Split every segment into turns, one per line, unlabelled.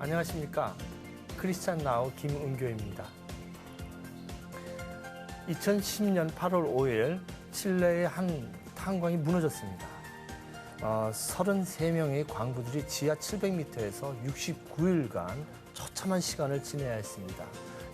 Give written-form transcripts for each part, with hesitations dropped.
안녕하십니까. 크리스찬 나우 김은교입니다. 2010년 8월 5일 칠레의 한 탄광이 무너졌습니다. 33명의 광부들이 지하 700m에서 69일간 처참한 시간을 지내야 했습니다.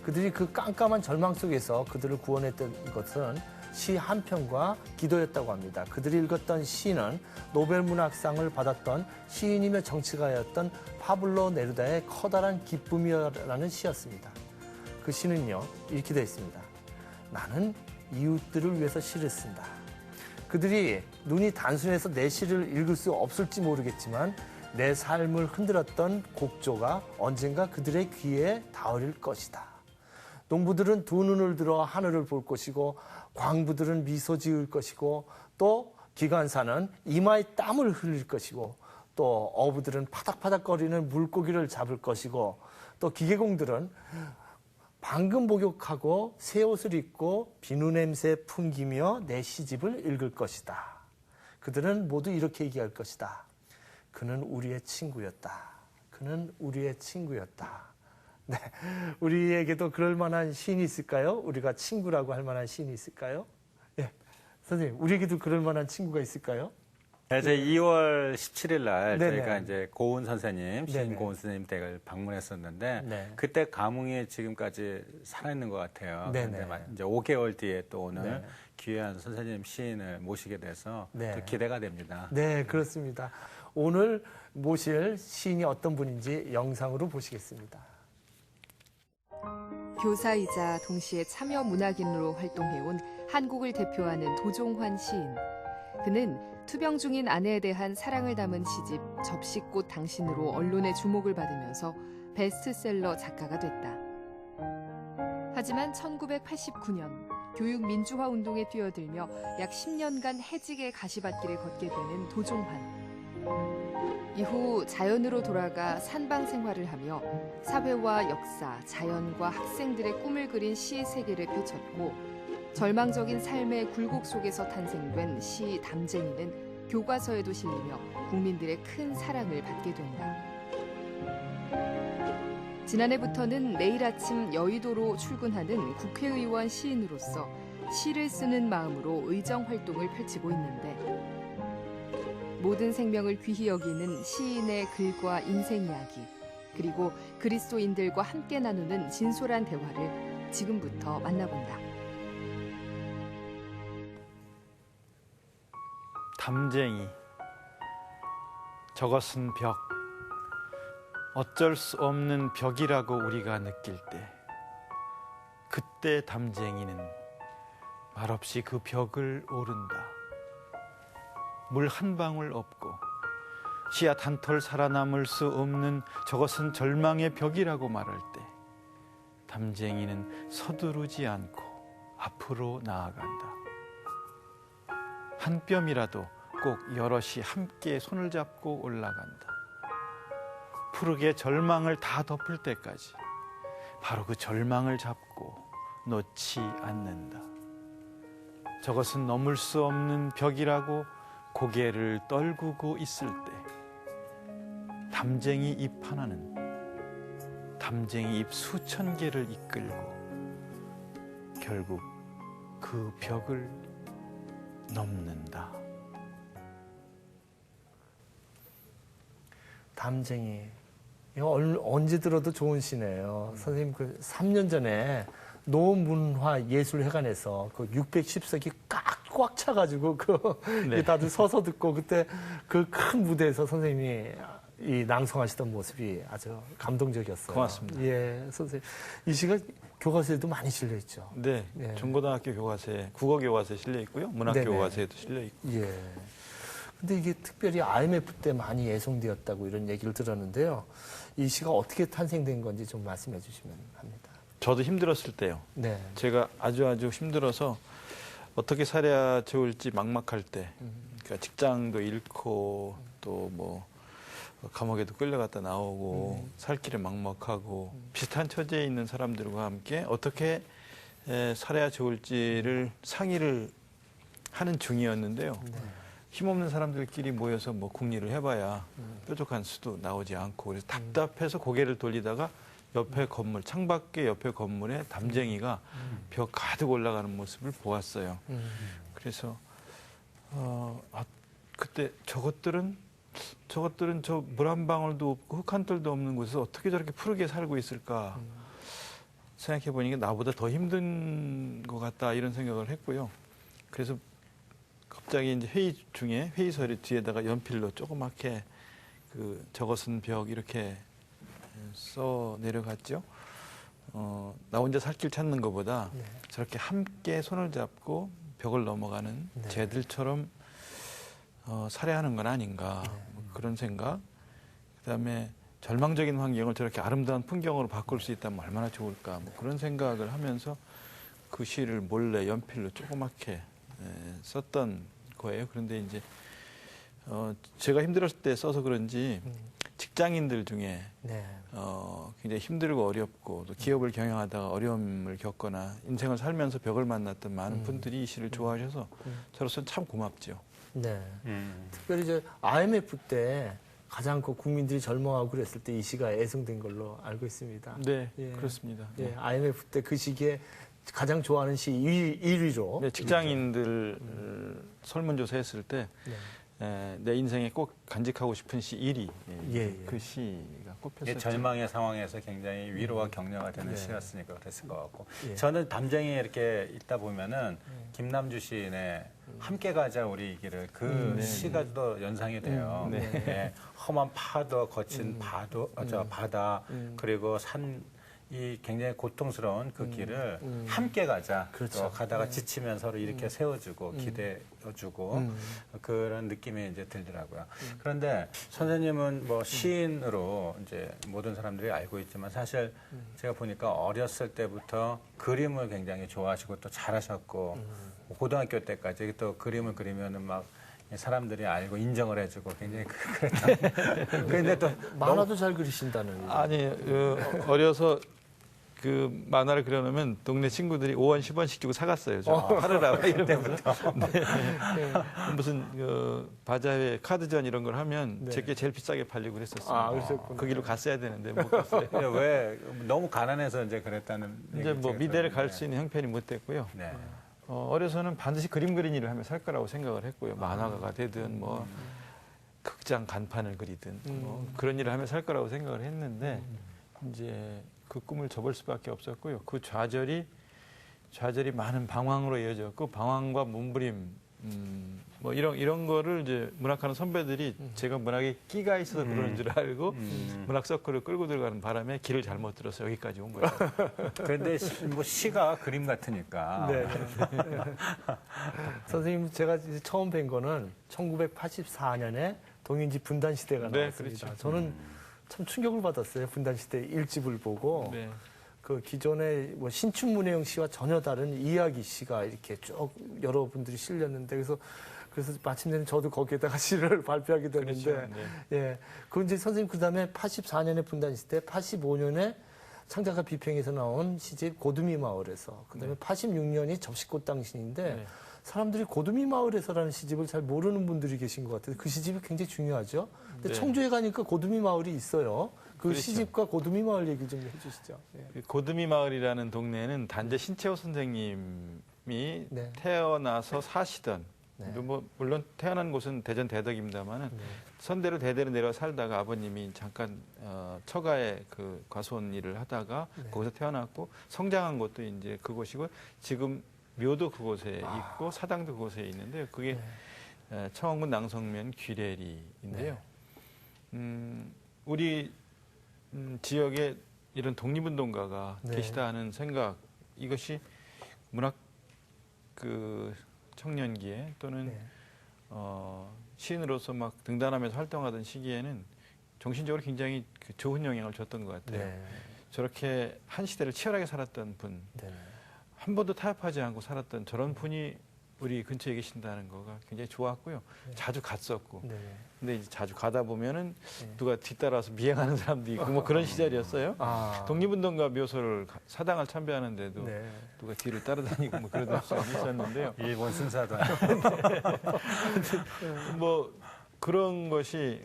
그들이 그 깜깜한 절망 속에서 그들을 구원했던 것은 시 한 편과 기도였다고 합니다. 그들이 읽었던 시는 노벨문학상을 받았던 시인이며 정치가였던 파블로 네루다의 커다란 기쁨이라는 시였습니다. 그 시는요, 이렇게 되어 있습니다. 나는 이웃들을 위해서 시를 쓴다. 그들이 눈이 단순해서 내 시를 읽을 수 없을지 모르겠지만 내 삶을 흔들었던 곡조가 언젠가 그들의 귀에 닿을 것이다. 농부들은 두 눈을 들어 하늘을 볼 것이고 광부들은 미소 지을 것이고 또 기관사는 이마에 땀을 흘릴 것이고 또 어부들은 파닥파닥거리는 물고기를 잡을 것이고 또 기계공들은 방금 목욕하고 새 옷을 입고 비누 냄새 풍기며 내 시집을 읽을 것이다. 그들은 모두 이렇게 얘기할 것이다. 그는 우리의 친구였다. 그는 우리의 친구였다. 네, 우리에게도 그럴 만한 시인이 있을까요? 우리가 친구라고 할 만한 시인이 있을까요? 예, 선생님, 우리에게도 그럴 만한 친구가 있을까요?
네, 저희 2월 17일 날
네네.
저희가 이제 고은 선생님, 시인
네네.
고은 선생님 댁을 방문했었는데
네.
그때 감흥이 지금까지 살아있는 것 같아요.
네네.
그런데 이제 5개월 뒤에 또 오늘
네.
귀한 선생님 시인을 모시게 돼서
네.
또 기대가 됩니다.
네, 그렇습니다. 오늘 모실 시인이 어떤 분인지 영상으로 보시겠습니다.
교사이자 동시에 참여 문학인으로 활동해온 한국을 대표하는 도종환 시인. 그는 투병 중인 아내에 대한 사랑을 담은 시집 접시꽃 당신으로 언론의 주목을 받으면서 베스트셀러 작가가 됐다. 하지만 1989년 교육 민주화 운동에 뛰어들며 약 10년간 해직의 가시밭길을 걷게 되는 도종환. 이후 자연으로 돌아가 산방 생활을 하며 사회와 역사, 자연과 학생들의 꿈을 그린 시 세계를 펼쳤고 절망적인 삶의 굴곡 속에서 탄생된 시 담쟁이는 교과서에도 실리며 국민들의 큰 사랑을 받게 된다. 지난해부터는 매일 아침 여의도로 출근하는 국회의원 시인으로서 시를 쓰는 마음으로 의정 활동을 펼치고 있는데 모든 생명을 귀히 여기는 시인의 글과 인생 이야기, 그리고 그리스도인들과 함께 나누는 진솔한 대화를 지금부터 만나본다.
담쟁이, 저것은 벽, 어쩔 수 없는 벽이라고 우리가 느낄 때 그때 담쟁이는 말없이 그 벽을 오른다. 물 한 방울 없고 씨앗 한 톨 살아남을 수 없는 저것은 절망의 벽이라고 말할 때 담쟁이는 서두르지 않고 앞으로 나아간다. 한 뼘이라도 꼭 여럿이 함께 손을 잡고 올라간다. 푸르게 절망을 다 덮을 때까지 바로 그 절망을 잡고 놓지 않는다. 저것은 넘을 수 없는 벽이라고 고개를 떨구고 있을 때 담쟁이 잎 하나는 담쟁이 잎 수천 개를 이끌고 결국 그 벽을 넘는다.
담쟁이. 이거 언제 들어도 좋은 시네요. 선생님, 그 3년 전에 노문화예술회관에서 그 610석이 꽉 차가지고
네.
다들 서서 듣고 그때 그 큰 무대에서 선생님이 이 낭송하시던 모습이 아주 감동적이었어요.
고맙습니다.
예, 선생님. 이 시가 교과서에도 많이 실려 있죠.
네,
예.
중고등학교 교과서에 국어 교과서에 실려 있고요, 문학
네네.
교과서에도 실려 있고.
예. 근데 이게 특별히 IMF 때 많이 애송되었다고 이런 얘기를 들었는데요. 이 시가 어떻게 탄생된 건지 좀 말씀해 주시면 합니다.
저도 힘들었을 때요.
네.
제가 아주 힘들어서 어떻게 살아야 좋을지 막막할 때, 그러니까 직장도 잃고 또 뭐 감옥에도 끌려갔다 나오고 살 길에 막막하고 비슷한 처지에 있는 사람들과 함께 어떻게 살아야 좋을지를 상의를 하는 중이었는데요. 힘없는 사람들끼리 모여서 뭐 국리를 해봐야 뾰족한 수도 나오지 않고 그래서 답답해서 고개를 돌리다가 옆에 건물, 창밖에 옆에 건물에 담쟁이가 벽 가득 올라가는 모습을 보았어요. 그래서 그때 저것들은 저 물 한 방울도 없고 흙 한 톨도 없는 곳에서 어떻게 저렇게 푸르게 살고 있을까 생각해 보니까 나보다 더 힘든 것 같다 이런 생각을 했고요. 그래서 갑자기 이제 회의 중에 회의서리 뒤에다가 연필로 조그맣게 그 저것은 벽 이렇게 써 내려갔죠. 나 혼자 살 길 찾는 것보다
네.
저렇게 함께 손을 잡고 벽을 넘어가는
네.
쟤들처럼 살아야하는 건 아닌가 뭐 그런 생각. 그다음에 절망적인 환경을 저렇게 아름다운 풍경으로 바꿀 수 있다면 얼마나 좋을까 뭐 그런 생각을 하면서 그 시를 몰래 연필로 조그맣게 썼던 거예요. 그런데 이제 제가 힘들었을 때 써서 그런지 직장인들 중에
네.
굉장히 힘들고 어렵고 또 기업을 경영하다가 어려움을 겪거나 인생을 살면서 벽을 만났던 많은 분들이 이 시를 좋아하셔서 저로서는 참 고맙죠.
네. 특별히 이제 IMF 때 가장 그 국민들이 절망하고 그랬을 때 이 시가 애송된 걸로 알고 있습니다.
네,
예.
그렇습니다.
예, IMF 때 그 시기에 가장 좋아하는 시 1위로.
네, 직장인들 설문조사했을 때 내 인생에 꼭 간직하고 싶은 시 1위
예.
그 시가 꼽혔었죠.
절망의 상황에서 굉장히 위로와 격려가 되는 시였으니까 그랬을 것 같고
예.
저는 담쟁이 이렇게 있다 보면은 김남주 시인의 함께 가자 우리 이 길을 그 시가 또 연상이 돼요. 예, 험한 파도 거친 바다 그리고 산 이 굉장히 고통스러운 그 길을 함께 가자.
그렇죠.
또 가다가 지치면 서로 이렇게 세워주고 기대어주고 그런 느낌이 이제 들더라고요. 그런데 선생님은 뭐 시인으로 이제 모든 사람들이 알고 있지만 사실 제가 보니까 어렸을 때부터 그림을 굉장히 좋아하시고 또 잘하셨고 고등학교 때까지 또 그림을 그리면은 막 사람들이 알고 인정을 해주고 굉장히 그랬다. 그런데 또
만화도 잘 그리신다는.
아니 어려서 그 만화를 그려놓으면 동네 친구들이 5원 10원씩 주고 사갔어요. 저 팔으라고 이러면서. 네. 무슨 바자회 카드전 이런 걸 하면 제게 제일 비싸게 팔리고 그랬었어요.
아, 그러셨구나.
그 길로 갔어야 되는데 못 갔어요.
왜 너무 가난해서 이제 그랬다는
이제 뭐 미대를 갈 수 있는 형편이 못 됐고요.
네.
어려서는 반드시 그림 그리는 일을 하며 살 거라고 생각을 했고요. 만화가가 되든 뭐 극장 간판을 그리든 뭐 그런 일을 하며 살 거라고 생각을 했는데 이제 그 꿈을 접을 수밖에 없었고요. 그 좌절이 많은 방황으로 이어졌고 방황과 몸부림 뭐 이런 거를 이제 문학하는 선배들이 제가 문학에 끼가 있어서 그러는 줄 알고 문학 서클을 끌고 들어가는 바람에 길을 잘못 들어서 여기까지 온 거예요.
그런데 뭐 시가 그림 같으니까.
네. 선생님 제가 이제 처음 뵌 거는 1984년에 동인지 분단 시대가
네,
나왔습니다.
그렇죠.
저는 참 충격을 받았어요. 분단 시대 일집을 보고
네.
그 기존의 뭐 신춘문예용 시와 전혀 다른 이야기 시가 이렇게 쭉 여러분들이 실렸는데 그래서 마침내 저도 거기에다가 시를 발표하게 됐는데
그렇죠. 네.
예. 그 이제 선생님 그다음에 84년에 분단 시대, 85년에 창작가 비평에서 나온 시집 고두미 마을에서 그다음에 86년이 접시꽃 당신인데
네.
사람들이 고두미 마을에서라는 시집을 잘 모르는 분들이 계신 것 같아요. 그 시집이 굉장히 중요하죠. 근데
네.
청주에 가니까 고두미 마을이 있어요. 그
그렇죠.
시집과 고두미 마을 얘기 좀 해주시죠. 예.
고두미 마을이라는 동네는 단재 신채호 선생님이
네.
태어나서 사시던
네.
뭐 물론 태어난 곳은 대전 대덕입니다만은 선대로 대대로 내려와 살다가 아버님이 잠깐 처가에 그 과수원 일을 하다가 거기서 태어났고 성장한 곳도 이제 그곳이고 지금 묘도 그곳에 있고 사당도 그곳에 있는데요. 그게 청원군 낭성면 귀래리인데요. 우리 지역에 이런 독립운동가가
네.
계시다 하는 생각 이것이 문학 그 청년기에 또는
네.
시인으로서 막 등단하면서 활동하던 시기에는 정신적으로 굉장히 그 좋은 영향을 줬던 것 같아요.
네.
저렇게 한 시대를 치열하게 살았던 분,
네.
한 번도 타협하지 않고 살았던 저런 분이 우리 근처에 계신다는 거가 굉장히 좋았고요. 자주 갔었고.
네.
근데 이제 자주 가다 보면은
네.
누가 뒤따라서 미행하는 사람도 있고 뭐 그런 시절이었어요.
아.
독립운동가 묘소를 사당을 참배하는데도
네.
누가 뒤를 따라다니고 뭐 그러던 시절이 있었는데요.
일본 순사도
뭐 그런 것이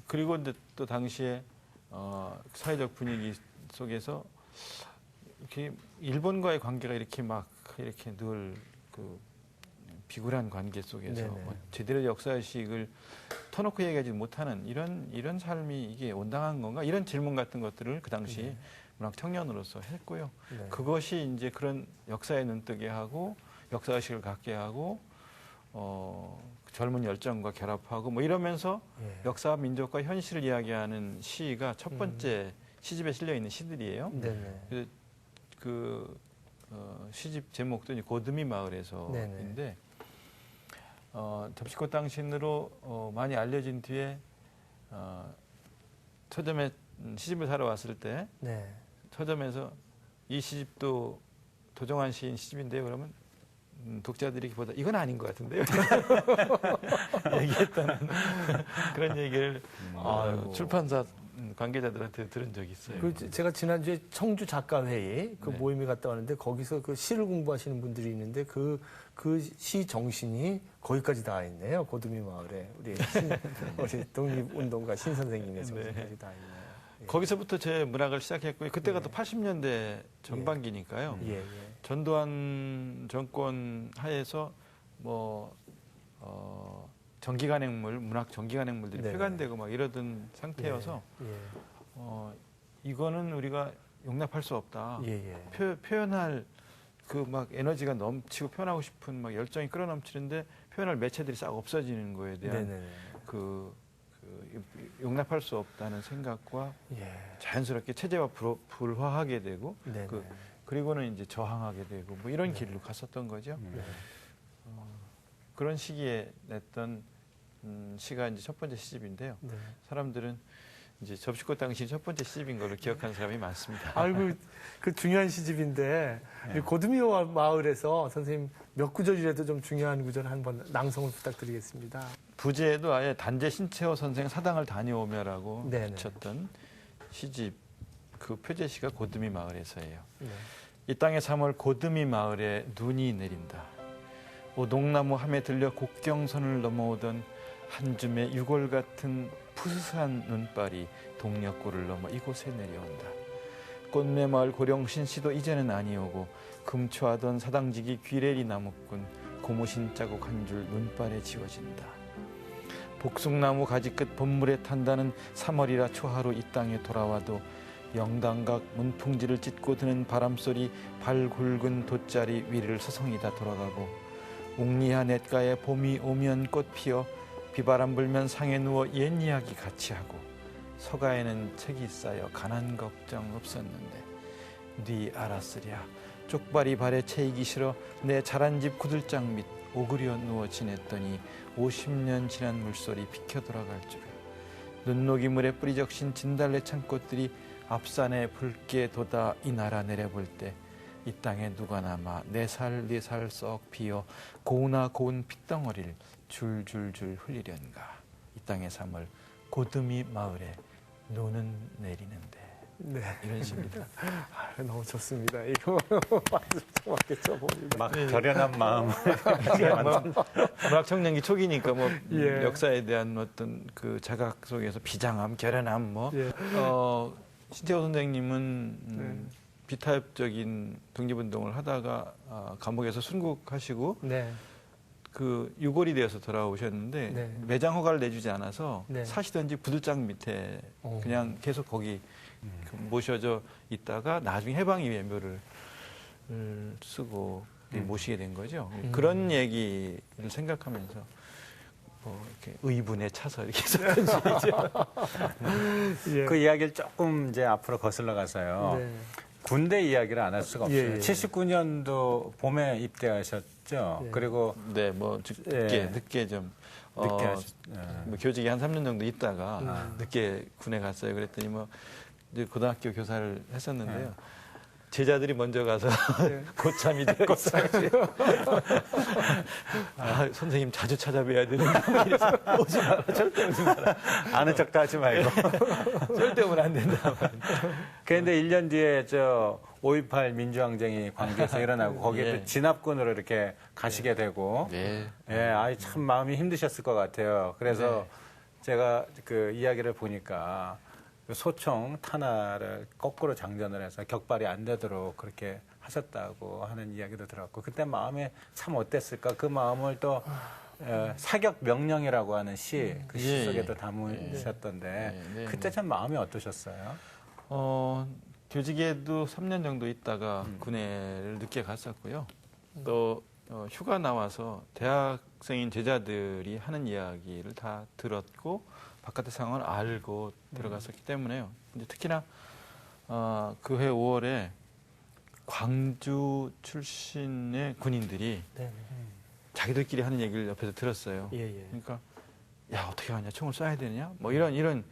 그리고 이제 또 당시에 사회적 분위기 속에서 이렇게 일본과의 관계가 이렇게 막 이렇게 늘 그 비굴한 관계 속에서
네네.
뭐 제대로 역사의식을 터놓고 얘기하지 못하는 이런 삶이 이게 온당한 건가 이런 질문 같은 것들을 그 당시에
네.
문학 청년으로서 했고요.
네.
그것이 이제 그런 역사에 눈뜨게 하고 역사의식을 갖게 하고 젊은 열정과 결합하고 뭐 이러면서
예.
역사와 민족과 현실을 이야기하는 시가 첫 번째 시집에 실려 있는 시들이에요.
네네.
그래서 시집 제목도 이제 고드미 마을에서인데 접시꽃 당신으로 많이 알려진 뒤에 서점에 시집을 사러 왔을 때
네.
서점에서 이 시집도 도종환 시인 시집인데요. 그러면 독자들이 보다 이건 아닌 것 같은데요. 얘기했다는 그런 얘기를
아이고.
출판사 관계자들한테 들은 적이 있어요.
제가 지난주에 청주 작가회의 그
네.
모임에 갔다 왔는데 거기서 그 시를 공부하시는 분들이 있는데 그 시 정신이 거기까지 다 있네요. 고두미 마을에 우리 독립운동가 신 선생님의 정신까지 다 있네요. 예.
거기서부터 제 문학을 시작했고요. 그때가
네.
또 80년대 전반기니까요.
예, 예.
전두환 정권 하에서 뭐 전기간행물, 문학 전기간행물들이
네네.
표간되고 막 이러던 상태여서
예.
이거는 우리가 용납할 수 없다.
예, 예.
표현할 그 막 에너지가 넘치고 표현하고 싶은 막 열정이 끌어넘치는데 표현할 매체들이 싹 없어지는 거에 대한
네네.
그 용납할 수 없다는 생각과
예.
자연스럽게 체제와 불화하게 되고
네네.
그리고는 이제 저항하게 되고 뭐 이런 길로 갔었던 거죠.
네.
그런 시기에 냈던 시가 이제 첫 번째 시집인데요.
네.
사람들은 이제 접시꽃 당시 첫 번째 시집인 걸로 기억하는 사람이 많습니다.
아이고 그 중요한 시집인데 이 고두미 마을에서 선생님 몇 구절이라도 좀 중요한 구절 한번 낭송을 부탁드리겠습니다.
부제에도 아예 단재 신채호 선생 사당을 다녀오며라고
네네.
붙였던 시집 그 표제시가 고두미 마을에서예요.
네.
이 땅의 3월 고두미 마을에 눈이 내린다. 오동나무 함에 들려 곡경선을 넘어오던 한 줌의 유골 같은 푸스한 눈발이 동력골을 넘어 이곳에 내려온다. 꽃매마을 고령신씨도 이제는 아니오고 금초하던 사당지기 귀래리 나무꾼 고무신 자국 한 줄 눈발에 지워진다. 복숭나무 가지끝 봄물에 탄다는 3월이라 초하루 이 땅에 돌아와도 영당각 문풍지를 찢고 드는 바람소리 발 굵은 돗자리 위를 서성이다 돌아가고 옥리하 냇가에 봄이 오면 꽃 피어 비바람 불면 상에 누워 옛 이야기 같이 하고 서가에는 책이 쌓여 가난 걱정 없었는데 네 알았으랴 쪽발이 발에 채이기 싫어 내 자란 집 구들장 밑 오그려 누워 지냈더니 50년 지난 물소리 비켜 돌아갈 줄을 눈녹이 물에 뿌리 적신 진달래 창꽃들이 앞산에 붉게 돋아 이 나라 내려볼 때 이 땅에 누가 남아 4살 4살 썩 비어 고우나 고운 핏덩어리를 줄줄줄 흘리련가. 이 땅의 3월 고두미 마을에 눈은 내리는데.
네.
이런 식입니다.
아, 너무 좋습니다. 이거 박수 맞겠죠 봅니다.
막 결연한 마음.
문학 청년기 초기니까 뭐
예.
역사에 대한 어떤 그 자각 속에서 비장함, 결연함 뭐
예.
신채호 선생님은 비타협적인 독립운동을 하다가 감옥에서 순국하시고
네.
그 유골이 되어서 돌아오셨는데
네.
매장 허가를 내주지 않아서
네.
사시던 집 부들장 밑에
오.
그냥 계속 거기 모셔져 있다가 나중에 해방 이후에 묘를 쓰고 모시게 된 거죠. 그런 얘기를 생각하면서 뭐 이렇게 의분에 차서 이렇게 썼던 시죠.
예.
그 이야기를 조금 이제 앞으로 거슬러 가서요.
네.
군대 이야기를 안 할 수가 없어요.
예, 예.
79년도 봄에 입대하셨죠.
예.
그리고
네, 뭐 늦게 좀
늦게 하셨.
뭐 교직에 한 3년 정도 있다가 늦게 군에 갔어요. 그랬더니 뭐 이제 고등학교 교사를 했었는데요. 제자들이 먼저 가서 고참이 되어 있어요. 아, 선생님 자주 찾아뵈야 되는데 오지 마라, 절대 오지 마라.
아는 척도 하지 말고.
절대 오면 안 된다.
그런데 1년 뒤에 저 5.18 민주항쟁이 광주에서 일어나고 거기에
예.
또 진압군으로 이렇게 가시게 되고
네.
예, 아이 참 마음이 힘드셨을 것 같아요. 그래서 제가 그 이야기를 보니까 그 소총 탄화를 거꾸로 장전을 해서 격발이 안 되도록 그렇게 하셨다고 하는 이야기도 들었고 그때 마음이 참 어땠을까? 그 마음을 또 사격 명령이라고 하는 시, 그 시
예,
속에 또
예.
담으셨던데
네,
그때 참 마음이 어떠셨어요?
교직에도 3년 정도 있다가 군에를 늦게 갔었고요. 또 휴가 나와서 대학생인 제자들이 하는 이야기를 다 들었고 바깥의 상황을 알고 들어갔었기 때문에요. 이제 특히나 그 해 5월에 광주 출신의 군인들이
네.
자기들끼리 하는 얘기를 옆에서 들었어요.
예, 예.
그러니까 야 어떻게 하냐, 총을 쏴야 되느냐, 뭐 이런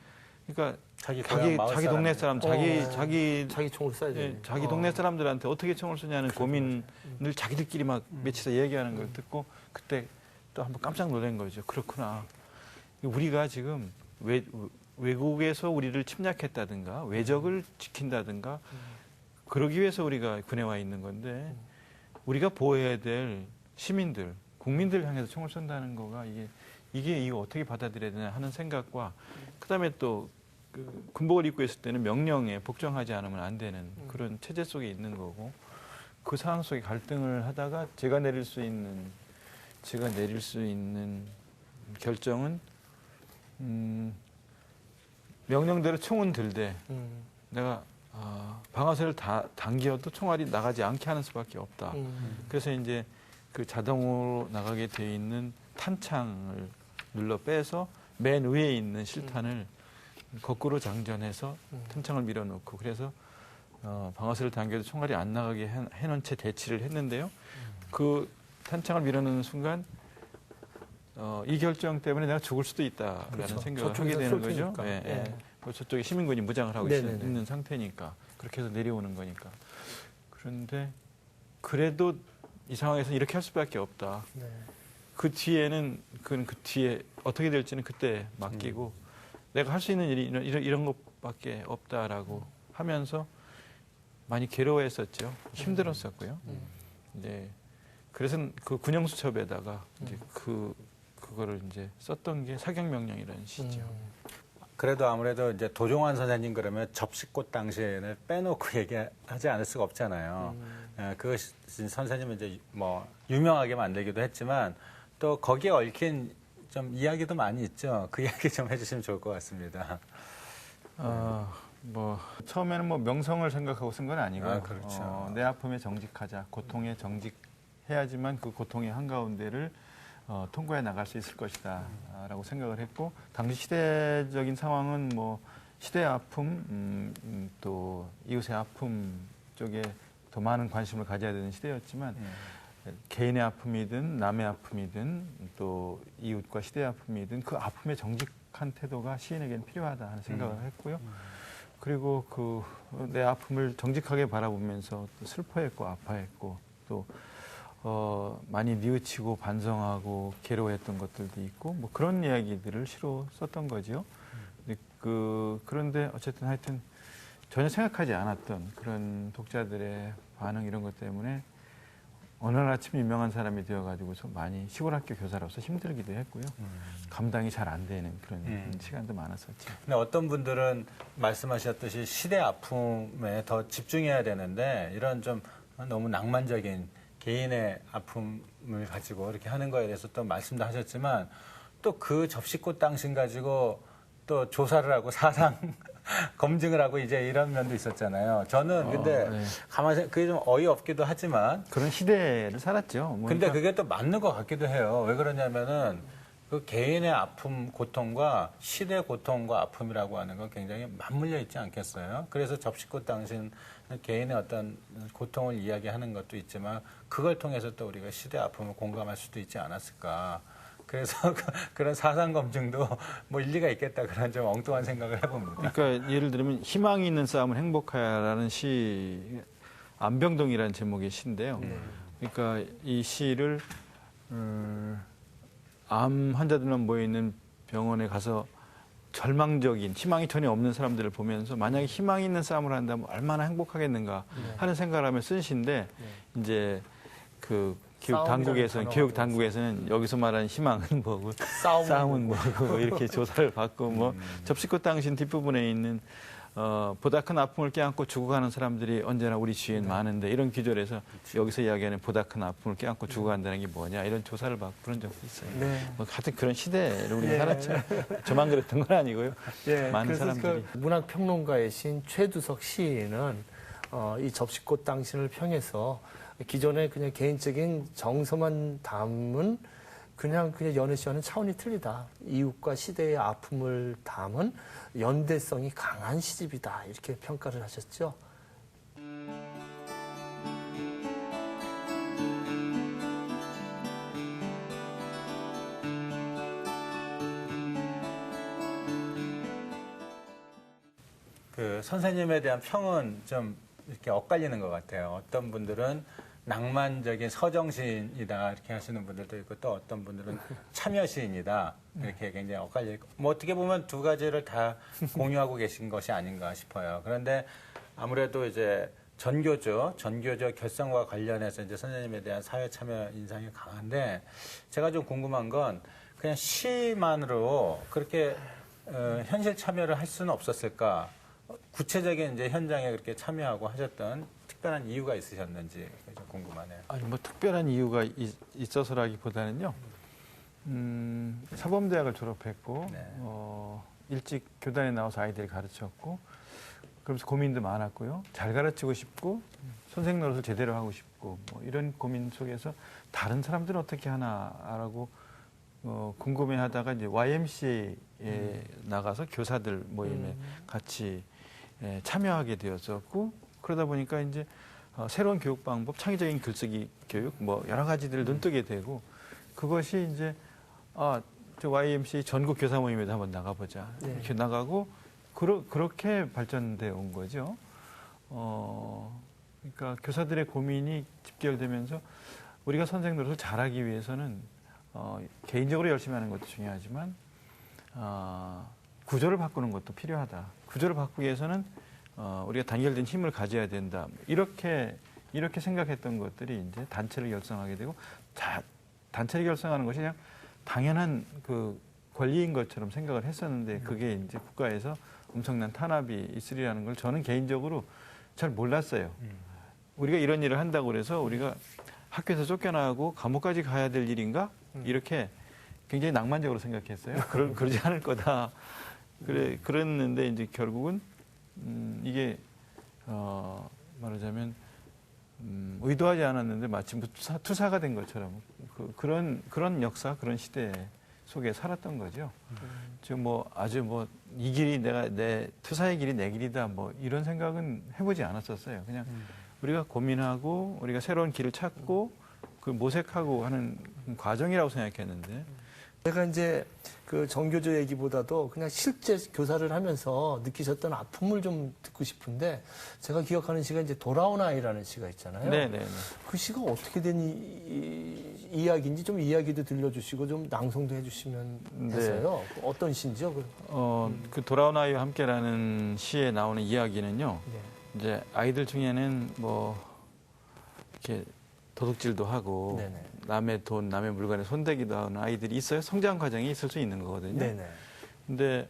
그러니까
자기
자기 동네 사람, 자기
총을 쏴야 돼.
자기 동네 사람들한테 어떻게 총을 쏘냐는 고민을 자기들끼리 막 며칠서 얘기하는 걸 듣고 그때 또 한번 깜짝 놀란 거죠. 그렇구나. 우리가 지금 외국에서 우리를 침략했다든가 외적을 지킨다든가 그러기 위해서 우리가 군에 와 있는 건데 우리가 보호해야 될 시민들, 국민들 향해서 총을 쏜다는 거가 이거 어떻게 받아들여야 되나 하는 생각과 그다음에 또 그 군복을 입고 있을 때는 명령에 복종하지 않으면 안 되는 그런 체제 속에 있는 거고 그 상황 속에 갈등을 하다가 제가 내릴 수 있는 결정은 명령대로 총은 들되 내가 방아쇠를 다 당겨도 총알이 나가지 않게 하는 수밖에 없다. 그래서 이제 그 자동으로 나가게 돼 있는 탄창을 눌러 빼서 맨 위에 있는 실탄을 거꾸로 장전해서 탄창을 밀어놓고 그래서 방아쇠를 당겨도 총알이 안 나가게 해놓은 채 대치를 했는데요. 그 탄창을 밀어넣는 순간 이 결정 때문에 내가 죽을 수도 있다라는
그렇죠.
생각을 하게 되는 거죠.
테니까.
예, 예.
예.
뭐 저쪽에 시민군이 무장을 하고
네네네.
있는 상태니까 그렇게 해서 내려오는 거니까. 그런데 그래도 이 상황에서 이렇게 할 수밖에 없다.
네.
그 뒤에는 그 뒤에 어떻게 될지는 그때 맡기고 내가 할 수 있는 일이 이런 것밖에 없다라고 하면서 많이 괴로워했었죠. 힘들었었고요. 네. 그래서 그 군영수첩에다가 이제 그거를 이제 썼던 게 사격명령이라는 시죠.
그래도 아무래도 이제 도종환 선생님 그러면 접시꽃 당신을 빼놓고 얘기하지 않을 수가 없잖아요. 그것이 선생님은 이제 뭐 유명하게 만들기도 했지만 또 거기에 얽힌 좀 이야기도 많이 있죠. 그 이야기 좀 해주시면 좋을 것 같습니다.
뭐 처음에는 뭐 명성을 생각하고 쓴 건 아니고요.
그렇죠.
내 아픔에 정직하자, 고통에 정직해야지만 그 고통의 한가운데를 통과해 나갈 수 있을 것이다라고 생각을 했고 당시 시대적인 상황은 뭐 시대의 아픔, 또 이웃의 아픔 쪽에 더 많은 관심을 가져야 되는 시대였지만 개인의 아픔이든 남의 아픔이든 또 이웃과 시대의 아픔이든 그 아픔에 정직한 태도가 시인에게는 필요하다 하는 생각을 했고요. 그리고 그 내 아픔을 정직하게 바라보면서 또 슬퍼했고 아파했고 또 많이 뉘우치고 반성하고 괴로워했던 것들도 있고 뭐 그런 이야기들을 시로 썼던 거죠. 그런데 어쨌든 하여튼 전혀 생각하지 않았던 그런 독자들의 반응 이런 것 때문에 어느 날 아침 유명한 사람이 되어가지고서 많이 시골 학교 교사로서 힘들기도 했고요. 감당이 잘 안 되는 그런 시간도 많았었죠.
근데 어떤 분들은 말씀하셨듯이 시대 아픔에 더 집중해야 되는데 이런 좀 너무 낭만적인 개인의 아픔을 가지고 이렇게 하는 거에 대해서 또 말씀도 하셨지만 또 그 접시꽃 당신 가지고 또 조사를 하고 사상 검증을 하고 이제 이런 면도 있었잖아요. 저는 근데
네.
가만히 그게 좀 어이없기도 하지만
그런 시대를 살았죠. 뭐
근데
그러니까
그게 또 맞는 것 같기도 해요. 왜 그러냐면은 그 개인의 아픔, 고통과 시대 고통과 아픔이라고 하는 건 굉장히 맞물려 있지 않겠어요? 그래서 접시꽃 당신 개인의 어떤 고통을 이야기하는 것도 있지만 그걸 통해서 또 우리가 시대 아픔을 공감할 수도 있지 않았을까. 그래서 그런 사상 검증도 뭐 일리가 있겠다 그런 좀 엉뚱한 생각을 해봅니다.
그러니까 예를 들면 희망이 있는 싸움은 행복하야라는 시 안병동이라는 제목의 시인데요. 그러니까 이 시를 암 환자들만 모여 있는 병원에 가서 절망적인 희망이 전혀 없는 사람들을 보면서 만약에 희망이 있는 싸움을 한다면 얼마나 행복하겠는가 하는 생각을 하며 쓴 시인데 이제 그 교육 당국에서는 여기서 말하는 희망은 뭐고 싸움은 뭐고 이렇게 조사를 받고 뭐 접시꽃 당신 뒷부분에 있는 보다 큰 아픔을 껴안고 죽어가는 사람들이 언제나 우리 주위엔 많은데 이런 기절에서 여기서 이야기하는 보다 큰 아픔을 껴안고 죽어간다는 게 뭐냐 이런 조사를 받고 그런 적도 있어요. 뭐 하여튼 그런 시대를 우리가 살았죠. 저만 그랬던 건 아니고요. 많은 사람들이.
그 문학평론가의 시인 최두석 시인은 이 접시꽃 당신을 평해서 기존의 그냥 개인적인 정서만 담은 그냥 연애 시와는 차원이 틀리다. 이웃과 시대의 아픔을 담은 연대성이 강한 시집이다. 이렇게 평가를 하셨죠.
그 선생님에 대한 평은 좀 이렇게 엇갈리는 것 같아요. 어떤 분들은 낭만적인 서정시인이다 이렇게 하시는 분들도 있고 또 어떤 분들은 참여시인이다 이렇게 굉장히 엇갈리고 뭐 어떻게 보면 두 가지를 다 공유하고 계신 것이 아닌가 싶어요. 그런데 아무래도 이제 전교조 결성과 관련해서 이제 선생님에 대한 사회 참여 인상이 강한데 제가 좀 궁금한 건 그냥 시만으로 그렇게 현실 참여를 할 수는 없었을까? 구체적인 이제 현장에 그렇게 참여하고 하셨던 특별한 이유가 있으셨는지 좀 궁금하네요.
아니 뭐 특별한 이유가 있어서라기보다는요. 사범대학을 졸업했고 일찍 교단에 나와서 아이들 가르쳤고 그러면서 고민도 많았고요. 잘 가르치고 싶고 선생 노릇을 제대로 하고 싶고 뭐 이런 고민 속에서 다른 사람들은 어떻게 하나라고 궁금해하다가 이제 YMCA에 나가서 교사들 모임에 같이 참여하게 되었었고 그러다 보니까 이제 새로운 교육 방법, 창의적인 글쓰기 교육 뭐 여러 가지들을 눈뜨게 되고 그것이 이제 저 YMCA 전국 교사 모임에도 한번 나가보자 이렇게 나가고 그렇게 발전되어 온 거죠. 그러니까 교사들의 고민이 집결되면서 우리가 선생 노릇을 잘하기 위해서는 개인적으로 열심히 하는 것도 중요하지만 구조를 바꾸는 것도 필요하다. 구조를 바꾸기 위해서는 우리가 단결된 힘을 가져야 된다. 이렇게 생각했던 것들이 이제 단체를 결성하게 되고 단체를 결성하는 것이 그냥 당연한 그 권리인 것처럼 생각을 했었는데 그게 이제 국가에서 엄청난 탄압이 있으리라는 걸 저는 개인적으로 잘 몰랐어요. 우리가 이런 일을 한다고 그래서 우리가 학교에서 쫓겨나고 감옥까지 가야 될 일인가? 이렇게 굉장히 낭만적으로 생각했어요. 그러지 않을 거다. 그랬는데 이제 결국은 이게 말하자면 의도하지 않았는데 마치 투사가 된 것처럼 그런 역사, 그런 시대 속에 살았던 거죠. 지금 뭐 아주 뭐 이 길이 내 투사의 길이 내 길이다 뭐 이런 생각은 해보지 않았었어요. 그냥 우리가 고민하고 우리가 새로운 길을 찾고 그 모색하고 하는 과정이라고 생각했는데.
제가 이제 그 정교조 얘기보다도 그냥 실제 교사를 하면서 느끼셨던 아픔을 좀 듣고 싶은데 제가 기억하는 시가 이제 돌아온 아이라는 시가 있잖아요.
네네.
그 시가 어떻게 된 이야기인지 좀 이야기도 들려주시고 좀 낭송도 해주시면 해서요. 네. 어떤 시인지요?
그 돌아온 아이와 함께라는 시에 나오는 이야기는요. 이제 아이들 중에는 뭐 이렇게 도둑질도 하고 네네. 남의 돈, 남의 물건에 손대기도 하는 아이들이 있어요. 성장 과정이 있을 수 있는 거거든요. 네네. 근데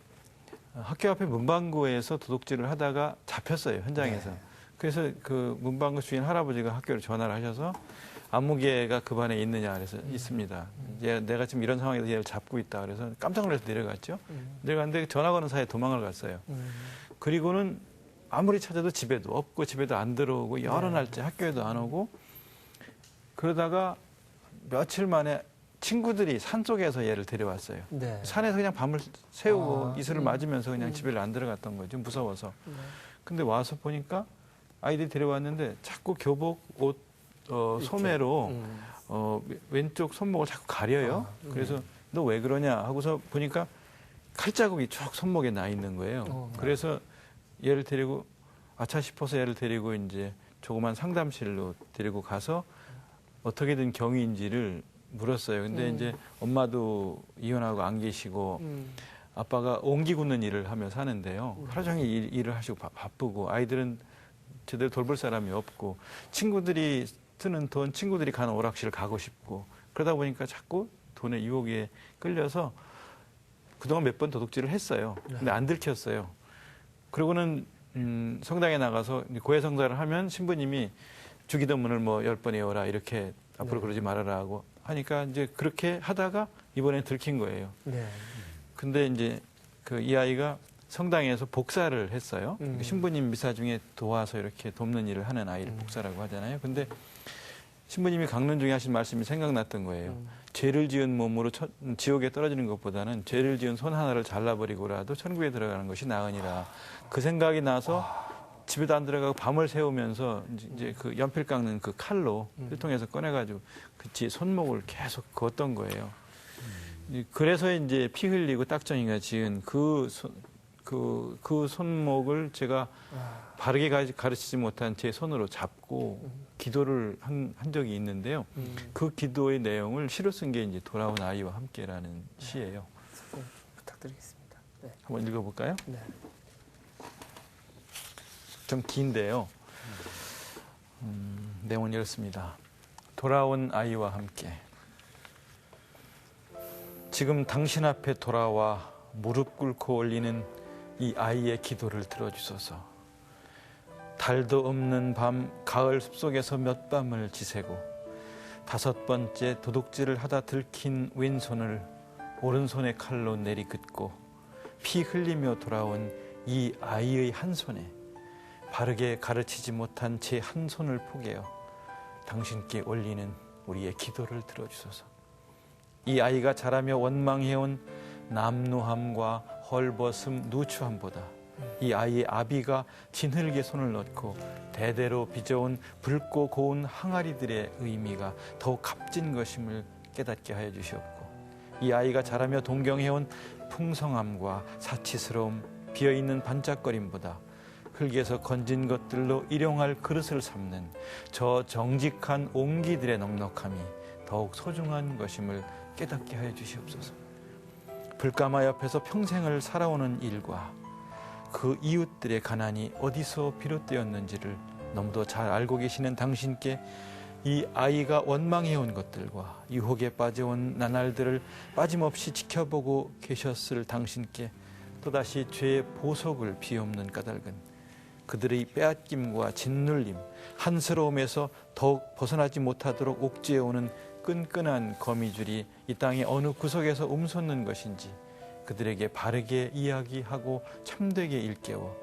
학교 앞에 문방구에서 도둑질을 하다가 잡혔어요. 현장에서. 네. 그래서 그 문방구 주인 할아버지가 학교로 전화를 하셔서 안무개가 그 반에 있느냐 그래서 있습니다. 내가 지금 이런 상황에서 얘를 잡고 있다 그래서 깜짝 놀라서 내려갔죠. 내려갔는데 전화 거는 사이에 도망을 갔어요. 그리고는 아무리 찾아도 집에도 없고 집에도 안 들어오고 여러 날째 학교에도 안 오고 그러다가 며칠 만에 친구들이 산속에서 얘를 데려왔어요. 네. 산에서 그냥 밤을 새우고 이슬을 맞으면서 그냥 집에 안 들어갔던 거죠. 무서워서. 근데 와서 보니까 아이들이 데려왔는데 자꾸 교복, 옷, 소매로 왼쪽 손목을 자꾸 가려요. 그래서 너 왜 그러냐 하고서 보니까 칼자국이 쭉 손목에 나 있는 거예요. 그래서 얘를 데리고 아차 싶어서 얘를 데리고 이제 조그만 상담실로 데리고 가서 어떻게 된 경위인지를 물었어요. 근데 이제 엄마도 이혼하고 안 계시고 아빠가 옹기 굽는 일을 하며 사는데요. 하루 종일 일을 하시고 바쁘고 아이들은 제대로 돌볼 사람이 없고 친구들이 쓰는 돈, 친구들이 가는 오락실 가고 싶고 그러다 보니까 자꾸 돈의 유혹에 끌려서 그동안 몇 번 도둑질을 했어요. 근데 안 들켰어요. 그러고는 성당에 나가서 고해성사를 하면 신부님이 주기도문을 뭐 10번 외워라 이렇게 앞으로 그러지 말아라 하고 하니까 이제 그렇게 하다가 이번에 들킨 거예요.
네.
근데 이제 그 이 아이가 성당에서 복사를 했어요. 신부님 미사 중에 도와서 이렇게 돕는 일을 하는 아이를 복사라고 하잖아요. 근데 신부님이 강론 중에 하신 말씀이 생각났던 거예요. 죄를 지은 몸으로 지옥에 떨어지는 것보다는 죄를 지은 손 하나를 잘라버리고라도 천국에 들어가는 것이 나으니라. 그 생각이 나서 집에도 안 들어가고 밤을 새우면서 이제 그 연필 깎는 그 칼로 필통에서 꺼내가지고 그치 손목을 계속 그었던 거예요. 그래서 이제 피 흘리고 딱정이가 지은 그 손목을 제가 바르게 가르치지 못한 제 손으로 잡고 기도를 한 적이 있는데요. 그 기도의 내용을 시로 쓴 게 이제 돌아온 아이와 함께라는 시예요.
부탁드리겠습니다. 네.
한번 읽어볼까요?
네.
좀 긴데요. 내용은 이렇습니다. 돌아온 아이와 함께. 지금 당신 앞에 돌아와 무릎 꿇고 올리는 이 아이의 기도를 들어주소서. 달도 없는 밤 가을 숲속에서 몇 밤을 지새고 5번째 도둑질을 하다 들킨 왼손을 오른손의 칼로 내리긋고 피 흘리며 돌아온 이 아이의 한 손에 바르게 가르치지 못한 제 한 손을 포개어 당신께 올리는 우리의 기도를 들어주소서. 이 아이가 자라며 원망해온 남루함과 헐벗음, 누추함보다 이 아이의 아비가 진흙에 손을 넣고 대대로 빚어온 붉고 고운 항아리들의 의미가 더욱 값진 것임을 깨닫게 하여 주시옵고 이 아이가 자라며 동경해온 풍성함과 사치스러움, 비어있는 반짝거림보다 흙에서 건진 것들로 일용할 그릇을 삼는 저 정직한 옹기들의 넉넉함이 더욱 소중한 것임을 깨닫게 하여 주시옵소서. 불가마 옆에서 평생을 살아오는 일과 그 이웃들의 가난이 어디서 비롯되었는지를 너무도 잘 알고 계시는 당신께 이 아이가 원망해온 것들과 유혹에 빠져온 나날들을 빠짐없이 지켜보고 계셨을 당신께 또다시 죄의 보석을 비옵는 까닭은 그들의 빼앗김과 짓눌림, 한스러움에서 더욱 벗어나지 못하도록 옥죄어오는 끈끈한 거미줄이 이 땅의 어느 구석에서 움솟는 것인지 그들에게 바르게 이야기하고 참되게 일깨워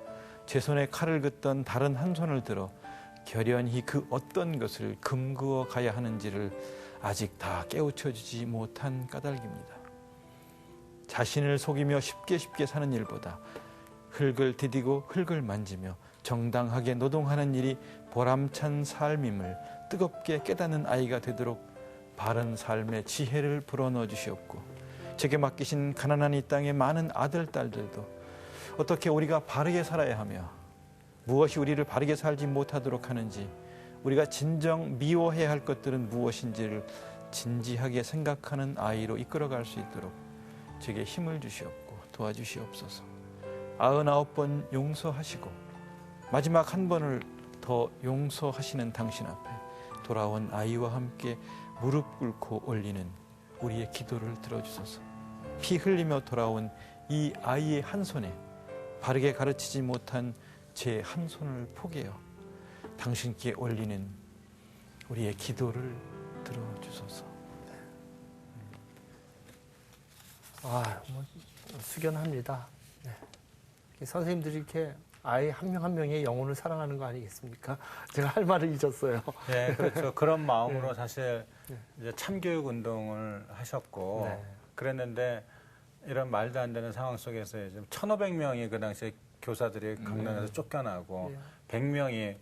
제 손에 칼을 긋던 다른 한 손을 들어 결연히 그 어떤 것을 금그어 가야 하는지를 아직 다 깨우쳐주지 못한 까닭입니다. 자신을 속이며 쉽게 사는 일보다 흙을 디디고 흙을 만지며 정당하게 노동하는 일이 보람찬 삶임을 뜨겁게 깨닫는 아이가 되도록 바른 삶의 지혜를 불어넣어 주시옵고 제게 맡기신 가난한 이 땅의 많은 아들, 딸들도 어떻게 우리가 바르게 살아야 하며 무엇이 우리를 바르게 살지 못하도록 하는지 우리가 진정 미워해야 할 것들은 무엇인지를 진지하게 생각하는 아이로 이끌어갈 수 있도록 제게 힘을 주시옵고 도와주시옵소서. 99번 용서하시고 마지막 한 번을 더 용서하시는 당신 앞에 돌아온 아이와 함께 무릎 꿇고 올리는 우리의 기도를 들어주소서. 피 흘리며 돌아온 이 아이의 한 손에 바르게 가르치지 못한 제 한 손을 포개어 당신께 올리는 우리의 기도를 들어주소서.
숙연합니다. 네. 선생님들이 이렇게 아이 한 명 한 명의 영혼을 사랑하는 거 아니겠습니까? 제가 할 말을 잊었어요.
네, 그렇죠. 그런 마음으로 사실 이제 참교육 운동을 하셨고
네.
그랬는데 이런 말도 안 되는 상황 속에서 지금 1,500명이 그 당시에 교사들이 강릉에서 쫓겨나고 100명이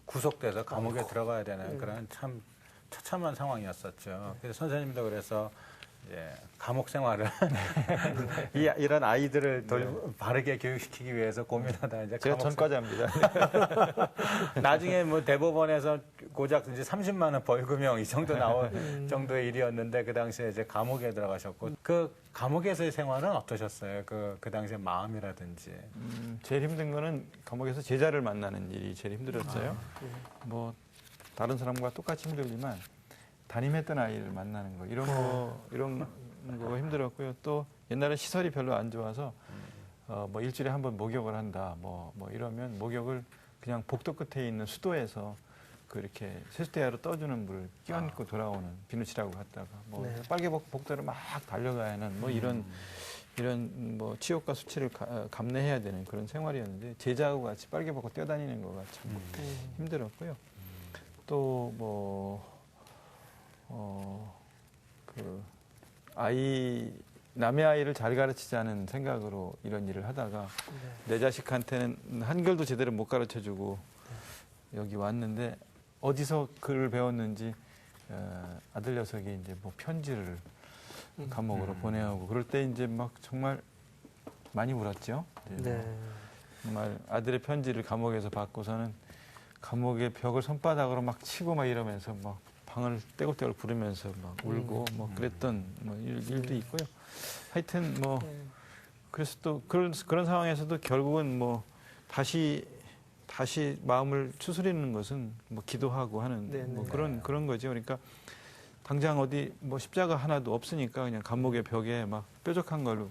구속돼서 감옥에 들어가야 되는 그런 참 처참한 상황이었었죠. 그래서 선생님도 그래서 예, 감옥 생활을 이런 아이들을 바르게 교육시키기 위해서 고민하다 이제
제가
감옥
전과자입니다.
나중에 뭐 대법원에서 고작 이제 30만 원 벌금형 이 정도 나올 정도의 일이었는데 그 당시에 이제 감옥에 들어가셨고 그 감옥에서의 생활은 어떠셨어요? 그 당시에 마음이라든지.
제일 힘든 거는 감옥에서 제자를 만나는 일이 제일 힘들었어요. 뭐 다른 사람과 똑같이 힘들지만 담임했던 아이를 만나는 거 이런 거 힘들었고요. 또 옛날에 시설이 별로 안 좋아서 뭐 일주일에 한 번 목욕을 한다. 뭐 이러면 목욕을 그냥 복도 끝에 있는 수도에서 그렇게 세수대야로 떠주는 물을 끼얹고 돌아오는 비누칠하고 갔다가 뭐
네.
빨개 복도를 막 달려가야 하는 뭐 이런 뭐 치욕과 수치를 감내해야 되는 그런 생활이었는데 제자하고 같이 빨개 벗고 뛰어다니는 거가 참 힘들었고요. 또 뭐 남의 아이를 잘 가르치자는 생각으로 이런 일을 하다가 내 자식한테는 한글도 제대로 못 가르쳐주고 여기 왔는데 어디서 글을 배웠는지 아들 녀석이 이제 뭐 편지를 감옥으로 보내오고 그럴 때 이제 막 정말 많이 울었죠.
네.
정말 아들의 편지를 감옥에서 받고서는 감옥의 벽을 손바닥으로 막 치고 막 이러면서 막 방을 떼굴떼굴 부르면서 막 울고 뭐 그랬던 뭐 일도 있고요. 하여튼 뭐 그래서 또 그런 상황에서도 결국은 뭐 다시 마음을 추스리는 것은 뭐 기도하고 하는 뭐 그런 거죠. 그러니까 당장 어디 뭐 십자가 하나도 없으니까 그냥 감옥의 벽에 막 뾰족한 걸로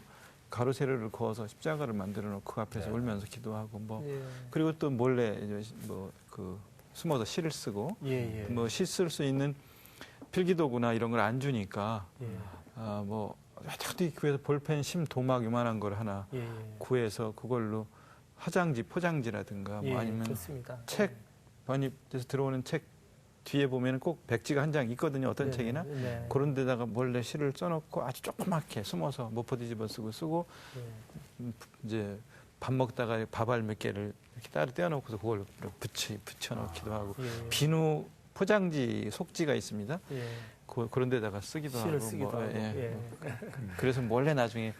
가로 세로를 그어서 십자가를 만들어 놓고 그 앞에서 울면서 기도하고 뭐 그리고 또 몰래 이제 뭐 숨어서 시를 쓰고 뭐 시 쓸 수 있는 필기도구나 이런 걸 안 주니까 뭐 어디 구해서 볼펜 심 도막 요만한 걸 하나 구해서 그걸로 화장지 포장지라든가 뭐 아니면
좋습니다.
책 번입돼서 들어오는 책 뒤에 보면 꼭 백지가 한 장 있거든요. 어떤 책이나 그런 데다가 몰래 시를 써놓고 아주 조그맣게 숨어서 모포 뒤집어 쓰고 이제 밥 먹다가 밥알 몇 개를 이렇게 따로 떼어놓고서 그걸 붙여놓기도 하고 비누 포장지 속지가 있습니다. 그런 데다가 쓰기도
시를
하고
쓰기도 하고.
그래서 몰래 나중에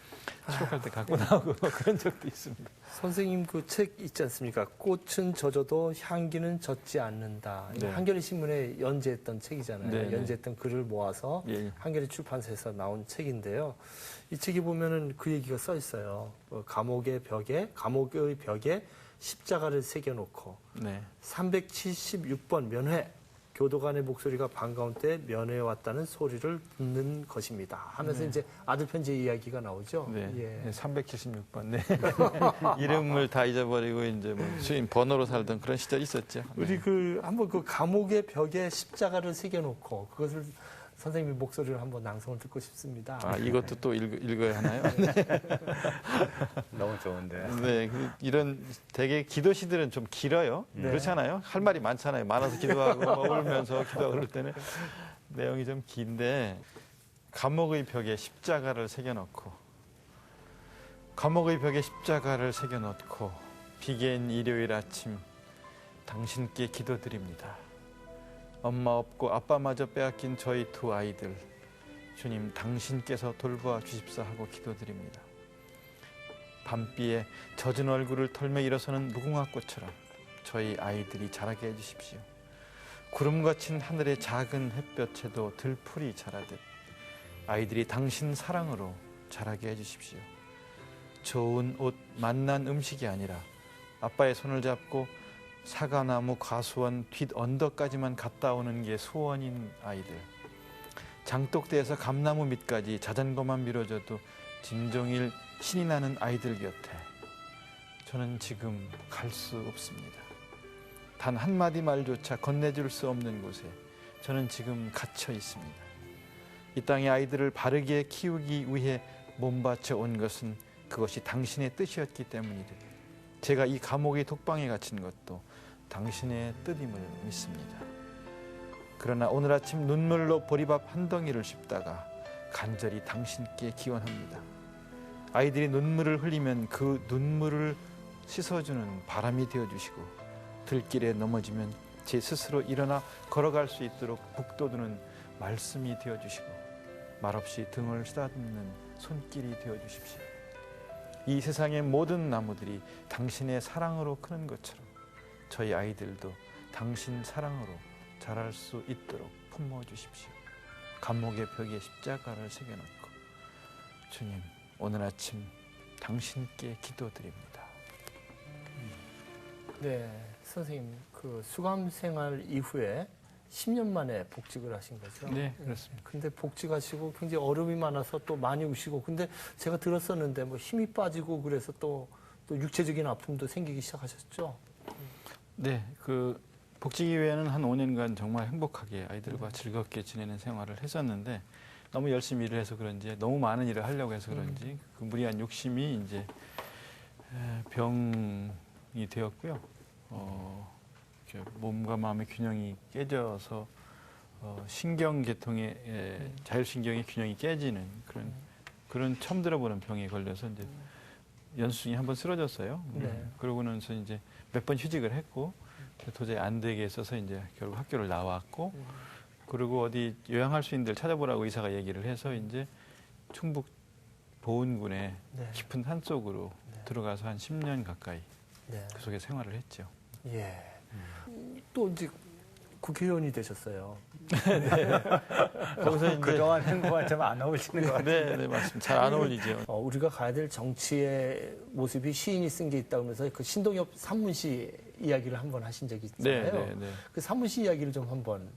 취록할 때 갖고 나오고 그런 적도 있습니다.
선생님 그 책 있지 않습니까? 꽃은 젖어도 향기는 젖지 않는다.
네.
한겨레 신문에 연재했던 책이잖아요.
네,
연재했던 글을 모아서 한겨레 출판사에서 나온 책인데요. 이 책에 보면은 그 얘기가 써 있어요. 감옥의 벽에 십자가를 새겨놓고 376번 면회 교도관의 목소리가 반가운 때 면회에 왔다는 소리를 듣는 것입니다. 하면서 이제 아들 편지 이야기가 나오죠.
네, 376번. 네. 이름을 다 잊어버리고 이제 뭐 주인 번호로 살던 그런 시절이 있었죠.
우리 한번 그 감옥의 벽에 십자가를 새겨놓고 그것을 선생님의 목소리를 한번 낭송을 듣고 싶습니다.
이것도 또 읽어야 하나요?
너무 좋은데.
네, 이런 되게 기도 시들은 좀 길어요. 그렇잖아요. 할 말이 많잖아요. 많아서 기도하고 막 울면서 기도하고 그럴 때는 내용이 좀 긴데 감옥의 벽에 십자가를 새겨놓고 비개인 일요일 아침 당신께 기도드립니다. 엄마 없고 아빠마저 빼앗긴 저희 두 아이들 주님 당신께서 돌보아 주십사 하고 기도드립니다. 밤비에 젖은 얼굴을 털며 일어서는 무궁화꽃처럼 저희 아이들이 자라게 해주십시오. 구름 거친 하늘의 작은 햇볕에도 들풀이 자라듯 아이들이 당신 사랑으로 자라게 해주십시오. 좋은 옷, 맛난 음식이 아니라 아빠의 손을 잡고 사과나무 과수원 뒷 언덕까지만 갔다 오는 게 소원인 아이들. 장독대에서 감나무 밑까지 자전거만 밀어줘도 진종일 신이 나는 아이들 곁에 저는 지금 갈 수 없습니다. 단 한마디 말조차 건네줄 수 없는 곳에 저는 지금 갇혀 있습니다. 이 땅의 아이들을 바르게 키우기 위해 몸바쳐 온 것은 그것이 당신의 뜻이었기 때문이듯 제가 이 감옥의 독방에 갇힌 것도 당신의 뜻임을 믿습니다. 그러나 오늘 아침 눈물로 보리밥 한 덩이를 씹다가 간절히 당신께 기원합니다. 아이들이 눈물을 흘리면 그 눈물을 씻어주는 바람이 되어주시고 들길에 넘어지면 제 스스로 일어나 걸어갈 수 있도록 북돋우는 말씀이 되어주시고 말없이 등을 쓰다듬는 손길이 되어 주십시오. 이 세상의 모든 나무들이 당신의 사랑으로 크는 것처럼 저희 아이들도 당신 사랑으로 자랄 수 있도록 품어 주십시오. 감옥의 벽에 십자가를 새겨놓고 주님, 오늘 아침 당신께 기도드립니다.
네, 선생님 그 수감 생활 이후에 10년 만에 복직을 하신 거죠?
네, 그렇습니다.
근데 복직하시고 굉장히 어려움이 많아서 또 많이 우시고, 근데 제가 들었었는데 뭐 힘이 빠지고 그래서 또 육체적인 아픔도 생기기 시작하셨죠?
네, 그 복직 이후에는 한 5년간 정말 행복하게 아이들과 즐겁게 지내는 생활을 했었는데 너무 열심히 일을 해서 그런지, 너무 많은 일을 하려고 해서 그런지 그 무리한 욕심이 이제 병이 되었고요. 이렇게 몸과 마음의 균형이 깨져서 신경계통의 자율신경의 균형이 깨지는 그런 처음 들어보는 병에 걸려서 이제 연수증이 한번 쓰러졌어요.
네.
그러고 나서 이제 몇 번 휴직을 했고 도저히 안 되게 있어서 이제 결국 학교를 나왔고 그리고 어디 요양할 수 있는 데를 찾아보라고 의사가 얘기를 해서 이제 충북 보은군의
네.
깊은 산 속으로 들어가서 한 10년 가까이
네.
그 속에 생활을 했죠.
예. 또 이제 국회의원이 되셨어요.
거기서 이제
그동안 행보가 좀 안 어울리는 것 같아요.
네, 맞습니다. 잘 안 어울리죠.
우리가 가야 될 정치의 모습이 시인이 쓴 게 있다고 하면서 그 신동엽 산문시 이야기를 한번 하신 적이 있잖아요.
네.
그 산문시 이야기를 좀 한번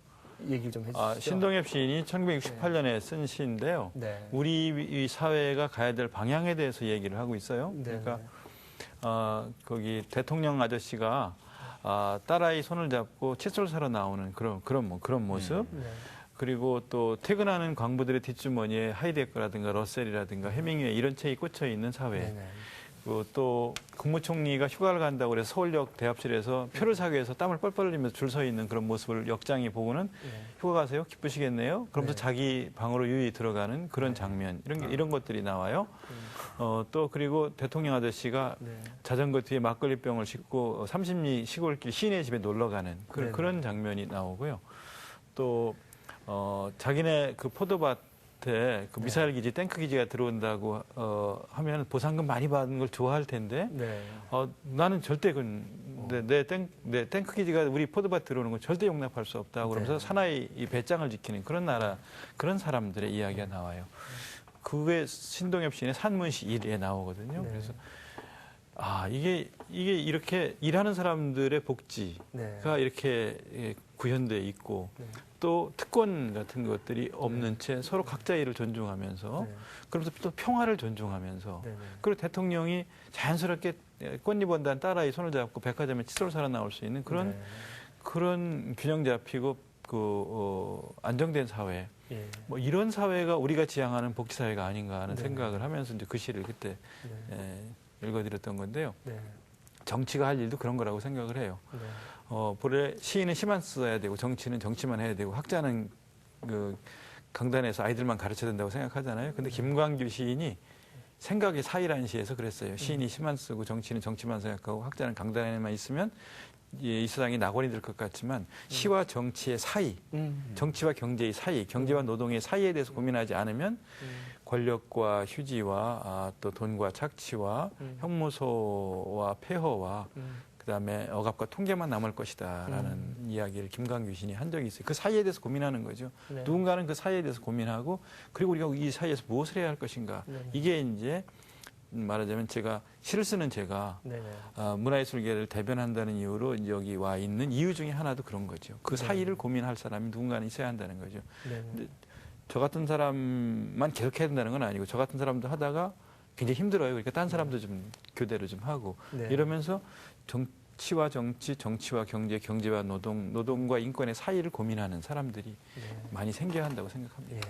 얘기를 좀 해주시죠.
신동엽 시인이 1968년에 쓴 시인데요.
네.
우리 사회가 가야 될 방향에 대해서 얘기를 하고 있어요.
네.
그러니까 거기 대통령 아저씨가 딸아이 손을 잡고 칫솔 사러 나오는 그런 모습.
네.
그리고 또 퇴근하는 광부들의 뒷주머니에 하이데거라든가 러셀이라든가 해밍웨이 이런 책이 꽂혀 있는 사회.
네네.
그리고 또 국무총리가 휴가를 간다고 해서 서울역 대합실에서 표를 사기 위해서 땀을 뻘뻘 흘리면서 줄 서 있는 그런 모습을 역장이 보고는 휴가 가세요? 기쁘시겠네요? 그러면서
네.
자기 방으로 유유히 들어가는 그런 장면 이런 것들이 나와요. 또 그리고 대통령 아저씨가
네.
자전거 뒤에 막걸리병을 싣고 30리 시골길 시인의 집에 놀러 가는
네네.
그런 장면이 나오고요. 또 자기네 그 포도밭에 그 미사일 기지, 탱크 기지가 들어온다고 하면 보상금 많이 받는 걸 좋아할 텐데
네.
나는 절대 내 탱크 기지가 우리 포도밭 들어오는 건 절대 용납할 수 없다고 그러면서
네.
사나이 이 배짱을 지키는 그런 나라 그런 사람들의 이야기가 나와요. 그게 신동엽 시인의 산문시 1에 나오거든요.
네.
그래서 이게 이렇게 일하는 사람들의 복지가
네.
이렇게 구현돼 있고
네.
또 특권 같은 것들이 없는 채 서로 각자 일을 존중하면서
네.
그러면서 또 평화를 존중하면서
네네.
그리고 대통령이 자연스럽게 꽃잎 원단 딸아이 손을 잡고 백화점에 칫솔 사러 나올 수 있는 그런
네.
그런 균형 잡히고 안정된 사회
예.
뭐 이런 사회가 우리가 지향하는 복지 사회가 아닌가 하는
네.
생각을 하면서 이제 그 시를 그때 읽어드렸던 건데요.
네.
정치가 할 일도 그런 거라고 생각을 해요.
네.
본래 시인은 시만 써야 되고 정치는 정치만 해야 되고 학자는 그 강단에서 아이들만 가르쳐야 된다고 생각하잖아요. 근데 김광규 시인이 생각의 사이라는 시에서 그랬어요. 시인이 시만 쓰고 정치는 정치만 생각하고 학자는 강단에만 있으면 이 세상이 낙원이 될 것 같지만 시와 정치의 사이, 정치와 경제의 사이, 경제와 노동의 사이에 대해서 고민하지 않으면 권력과 휴지와 또 돈과 착취와 형무소와 폐허와 그다음에 억압과 통계만 남을 것이다라는 이야기를 김광규 시인이 한 적이 있어요. 그 사이에 대해서 고민하는 거죠.
네.
누군가는 그 사이에 대해서 고민하고 그리고 우리가 이 사이에서 무엇을 해야 할 것인가. 이게 이제 말하자면 시를 쓰는 제가
네네.
문화예술계를 대변한다는 이유로 이제 여기 와 있는 이유 중에 하나도 그런 거죠. 그 사이를 고민할 사람이 누군가는 있어야 한다는 거죠.
네네.
근데 저 같은 사람만 계속 해야 된다는 건 아니고 저 같은 사람도 하다가 굉장히 힘들어요. 그러니까 딴 사람도 좀 교대를 좀 하고
네.
이러면서 정치와 정치, 정치와 경제, 경제와 노동, 노동과 인권의 사이를 고민하는 사람들이 많이 생겨야 한다고 생각합니다.
예.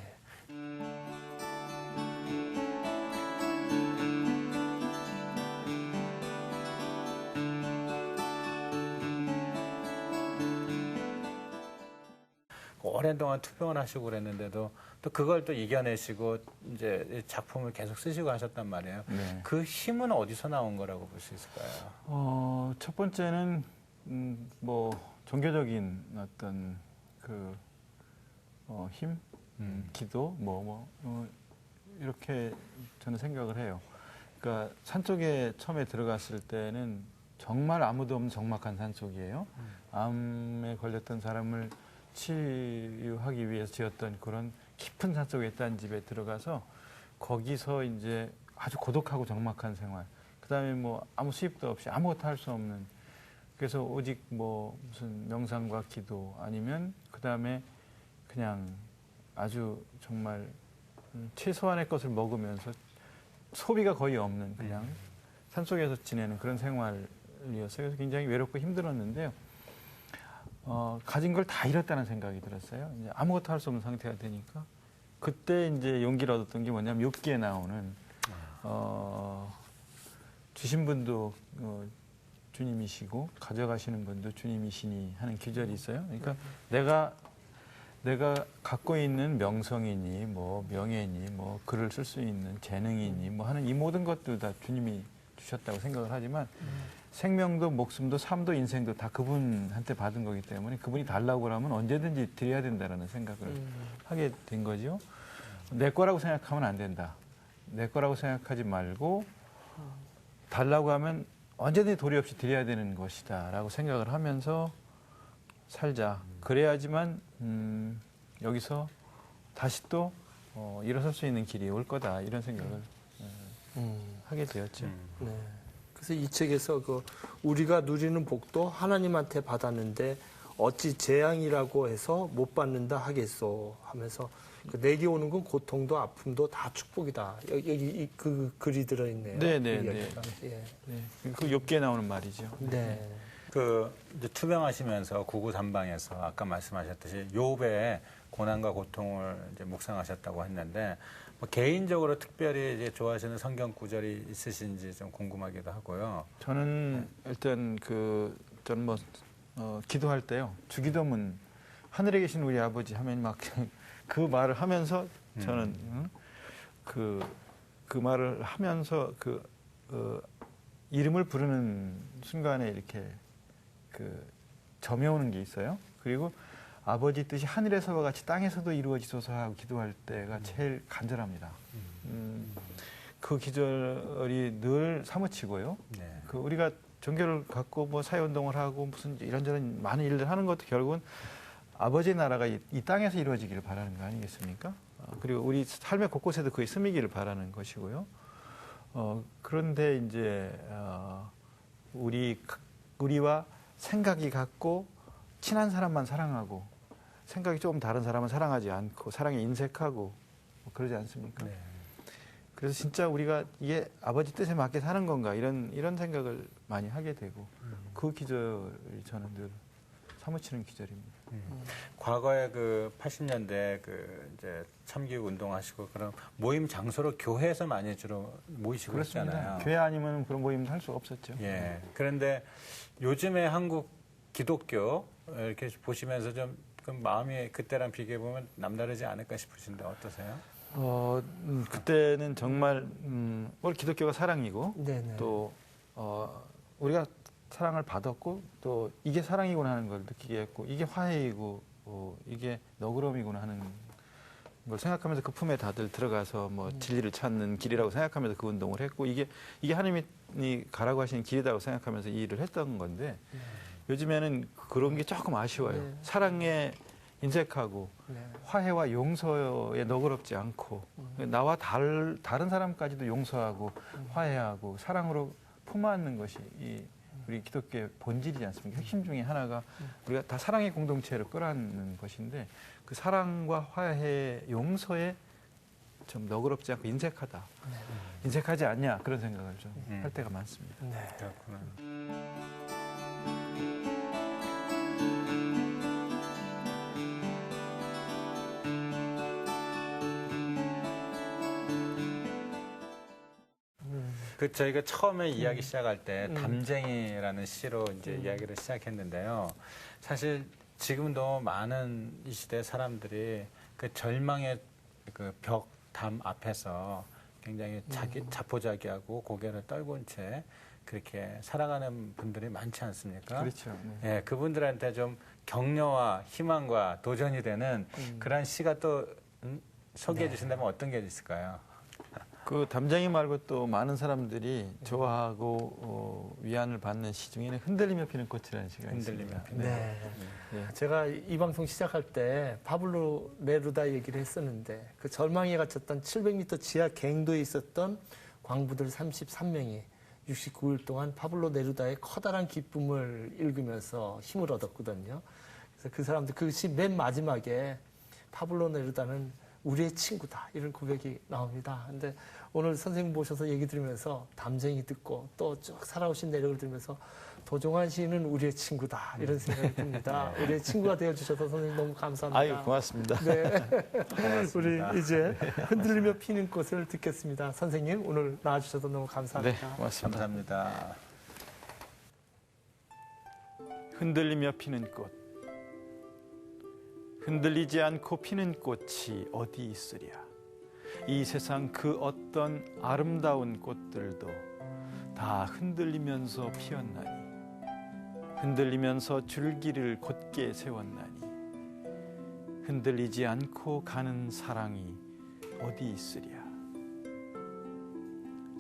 오랜 동안 투병을 하시고 그랬는데도 또 그걸 또 이겨내시고 이제 작품을 계속 쓰시고 하셨단 말이에요.
네.
그 힘은 어디서 나온 거라고 볼 수 있을까요?
첫 번째는 종교적인 어떤 힘, 기도, 이렇게 저는 생각을 해요. 그러니까 산속에 처음에 들어갔을 때는 정말 아무도 없는 적막한 산속이에요. 암에 걸렸던 사람을 치유하기 위해서 지었던 그런 깊은 산속에 있다는 집에 들어가서 거기서 이제 아주 고독하고 적막한 생활. 그다음에 뭐 아무 수입도 없이 아무것도 할 수 없는. 그래서 오직 뭐 무슨 명상과 기도 아니면 그다음에 그냥 아주 정말 최소한의 것을 먹으면서 소비가 거의 없는 그냥 산속에서 지내는 그런 생활이었어요. 그래서 굉장히 외롭고 힘들었는데요. 가진 걸 다 잃었다는 생각이 들었어요. 이제 아무것도 할 수 없는 상태가 되니까 그때 이제 용기를 얻었던 게 뭐냐면 욥기에 나오는 주신 분도 주님이시고 가져가시는 분도 주님이시니 하는 구절이 있어요. 그러니까 내가 갖고 있는 명성이니 뭐 명예니 뭐 글을 쓸 수 있는 재능이니 뭐 하는 이 모든 것도 다 주님이 주셨다고 생각을 하지만 생명도 목숨도 삶도 인생도 다 그분한테 받은 거기 때문에 그분이 달라고 하면 언제든지 드려야 된다라는 생각을 하게 된 거죠. 내 거라고 생각하면 안 된다. 내 거라고 생각하지 말고 달라고 하면 언제든지 도리 없이 드려야 되는 것이다라고 생각을 하면서 살자. 그래야지만 여기서 다시 또 일어설 수 있는 길이 올 거다 이런 생각을 하게 되었죠.
네. 그래서 이 책에서 우리가 누리는 복도 하나님한테 받았는데 어찌 재앙이라고 해서 못 받는다 하겠소 하면서 내게 오는 건 고통도 아픔도 다 축복이다. 여기 그 글이 들어있네요.
네네네.
예.
네. 그 욥기에 나오는 말이죠.
네.
이제 투병하시면서 구구단방에서 아까 말씀하셨듯이 욥의 고난과 고통을 이제 묵상하셨다고 했는데 뭐 개인적으로 특별히 이제 좋아하시는 성경 구절이 있으신지 좀 궁금하기도 하고요.
저는 일단 저는 기도할 때요 주기도문 하늘에 계신 우리 아버지 하면 막 그 말을 하면서 저는 그 말을 하면서 이름을 부르는 순간에 이렇게 점여오는 게 있어요. 그리고 아버지 뜻이 하늘에서와 같이 땅에서도 이루어지소서 하고 기도할 때가 제일 간절합니다. 그 기절이 늘 사무치고요.
네.
우리가 종교를 갖고 뭐 사회운동을 하고 무슨 이런저런 많은 일들 하는 것도 결국은 아버지의 나라가 이 땅에서 이루어지기를 바라는 거 아니겠습니까? 그리고 우리 삶의 곳곳에도 그의 스미기를 바라는 것이고요. 그런데 이제 우리와 생각이 같고 친한 사람만 사랑하고 생각이 조금 다른 사람은 사랑하지 않고 사랑에 인색하고 그러지 않습니까?
네.
그래서 진짜 우리가 이게 아버지 뜻에 맞게 사는 건가 이런 생각을 많이 하게 되고 그 기절이 저는 늘 사무치는 기절입니다.
과거에 80년대 이제 참교육 운동하시고 그런 모임 장소로 교회에서 많이 주로 모이시고
그렇습니다.
있잖아요.
교회 아니면 그런 모임도 할 수가 없었죠.
예. 그런데 요즘에 한국 기독교 이렇게 보시면서 좀 마음이 그때랑 비교해 보면 남다르지 않을까 싶으신데 어떠세요?
그때는 정말 우리 기독교가 사랑이고
네네.
또 우리가 사랑을 받았고 또 이게 사랑이구나 하는 걸 느끼게 했고 이게 화해이고 이게 너그러움이구나 하는 걸 생각하면서 그 품에 다들 들어가서 뭐 진리를 찾는 길이라고 생각하면서 그 운동을 했고 이게 하나님이 가라고 하시는 길이라고 생각하면서 이 일을 했던 건데 요즘에는 그런 게 조금 아쉬워요.
네.
사랑에 인색하고
네.
화해와 용서에 너그럽지 않고 나와 다른 사람까지도 용서하고 화해하고 사랑으로 품어안는 것이 우리 기독교의 본질이지 않습니까? 핵심 중에 하나가 우리가 다 사랑의 공동체를 끌어안는 것인데 그 사랑과 화해, 용서에 좀 너그럽지 않고 인색하다. 인색하지 않냐 그런 생각을 좀 할 때가 많습니다.
네.
그렇구나. 저희가 처음에 이야기 시작할 때 담쟁이라는 시로 이제 이야기를 시작했는데요. 사실 지금도 많은 이 시대 사람들이 그 절망의 담 앞에서 굉장히 자포자기하고 고개를 떨군 채 그렇게 살아가는 분들이 많지 않습니까?
그렇죠. 네.
예, 그분들한테 좀 격려와 희망과 도전이 되는 그런 시가 또 소개해 주신다면 어떤 게 있을까요?
그 담장이 말고 또 많은 사람들이 좋아하고 위안을 받는 시 중에는 흔들리며 피는 꽃이라는 시가
흔들리며
있습니다.
피는
네.
네.
제가 이 방송 시작할 때 파블로 네루다 얘기를 했었는데 그 절망에 갇혔던 700m 지하 갱도에 있었던 광부들 33명이 69일 동안 파블로 네루다의 커다란 기쁨을 읽으면서 힘을 얻었거든요. 그래서 그 사람들 그 시 맨 마지막에 파블로 네루다는 우리의 친구다 이런 고백이 나옵니다. 근데 오늘 선생님 모셔서 얘기 들으면서 담쟁이 듣고 또 쭉 살아오신 내력을 들으면서 도종환 시인은 우리의 친구다 이런 생각이 듭니다. 우리의 친구가 되어주셔서 선생님 너무 감사합니다.
아유, 고맙습니다.
네.
고맙습니다.
우리 이제 흔들리며 피는 꽃을 듣겠습니다. 선생님 오늘 나와주셔서 너무
네,
감사합니다.
고맙습니다.
감사합니다.
흔들리며 피는 꽃. 흔들리지 않고 피는 꽃이 어디 있으랴. 이 세상 그 어떤 아름다운 꽃들도 다 흔들리면서 피었나니, 흔들리면서 줄기를 곧게 세웠나니, 흔들리지 않고 가는 사랑이 어디 있으랴.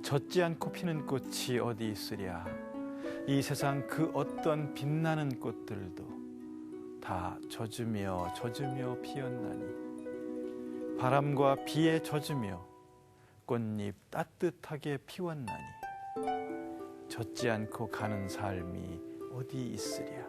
젖지 않고 피는 꽃이 어디 있으랴. 이 세상 그 어떤 빛나는 꽃들도 다 젖으며 피었나니, 바람과 비에 젖으며 꽃잎 따뜻하게 피웠나니, 젖지 않고 가는 삶이 어디 있으랴.